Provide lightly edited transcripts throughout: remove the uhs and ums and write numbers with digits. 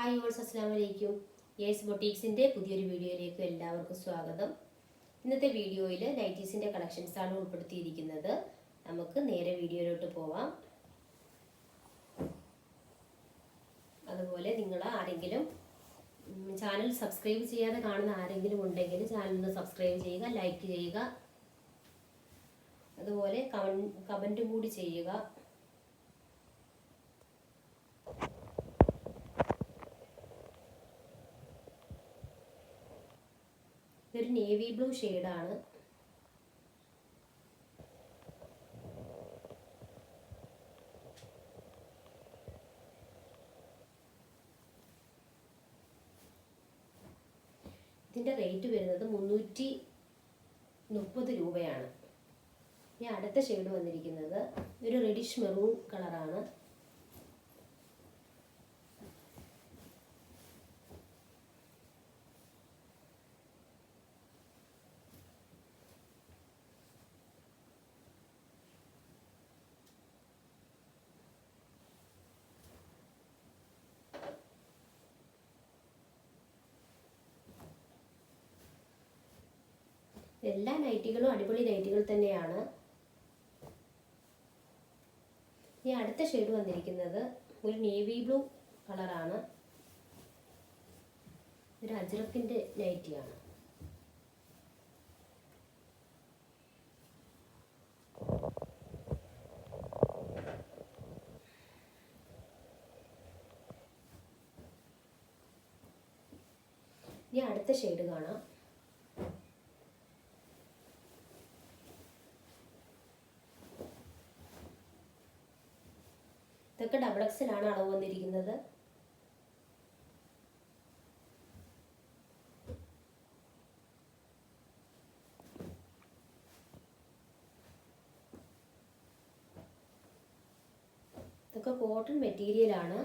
Hi ഓൾസ്, അസ്സലാമു അലൈക്കും. Yes ബൊട്ടീക്സിൻ്റെ പുതിയൊരു വീഡിയോയിലേക്ക് എല്ലാവർക്കും സ്വാഗതം. ഇന്നത്തെ വീഡിയോയിൽ നൈറ്റീസിൻ്റെ കളക്ഷൻസാണ് ഉൾപ്പെടുത്തിയിരിക്കുന്നത്. നമുക്ക് നേരെ വീഡിയോയിലോട്ട് പോവാം. അതുപോലെ നിങ്ങൾ ആരെങ്കിലും ചാനൽ സബ്സ്ക്രൈബ് ചെയ്യാതെ കാണുന്ന ആരെങ്കിലും ഉണ്ടെങ്കിൽ ചാനൽ സബ്സ്ക്രൈബ് ചെയ്യുക, ലൈക്ക് ചെയ്യുക, അതുപോലെ കമൻറ്റും കൂടി ചെയ്യുക. ഇതൊരു നേവി ബ്ലൂ ഷെയ്ഡാണ്. ഇതിൻ്റെ റേറ്റ് വരുന്നത് 330 രൂപയാണ്. ഇനി അടുത്ത ഷെയ്ഡ് വന്നിരിക്കുന്നത് ഒരു റെഡിഷ് മെറൂൺ കളറാണ്. എല്ലാ നൈറ്റികളും അടിപൊളി നൈറ്റികൾ തന്നെയാണ്. ഈ അടുത്ത ഷെയ്ഡ് വന്നിരിക്കുന്നത് ഒരു നേവി ബ്ലൂ കളറാണ്. ഒരു അജ്രക്കിൻ്റെ നൈറ്റിയാണ്. ഇനി അടുത്ത ഷെയ്ഡ് കാണാം. ഇതൊക്കെ ഡബിൾ എക്സലാണ് അളവ് വന്നിരിക്കുന്നത്. ഇതൊക്കെ കോട്ടൺ മെറ്റീരിയലാണ്.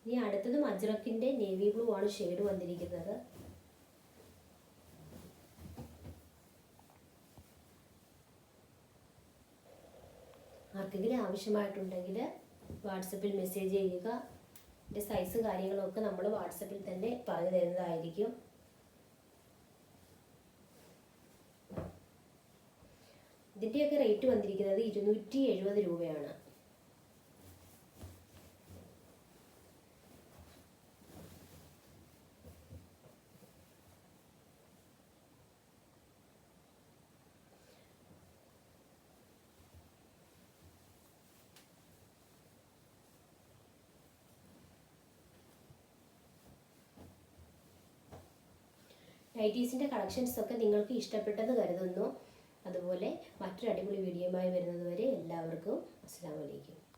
ഇനി അടുത്തതും അജ്രക്കിൻ്റെ നേവി ബ്ലൂ ആണ് ഷെയ്ഡ് വന്നിരിക്കുന്നത്. ആർക്കെങ്കിലും ആവശ്യമായിട്ടുണ്ടെങ്കിൽ വാട്സപ്പിൽ മെസ്സേജ് ചെയ്യുക. ഇതിൻ്റെ സൈസ് കാര്യങ്ങളൊക്കെ നമ്മൾ വാട്സപ്പിൽ തന്നെ പറഞ്ഞു തരുന്നതായിരിക്കും. ഇതിൻ്റെയൊക്കെ റേറ്റ് വന്നിരിക്കുന്നത് 270 രൂപയാണ്. നൈറ്റീസിൻ്റെ കളക്ഷൻസ് ഒക്കെ നിങ്ങൾക്ക് ഇഷ്ടപ്പെട്ടെന്ന് കരുതുന്നു. അതുപോലെ മറ്റൊരു അടിപൊളി വീഡിയോയുമായി വരുന്നത് വരെ എല്ലാവർക്കും അസ്സലാമു അലൈക്കും.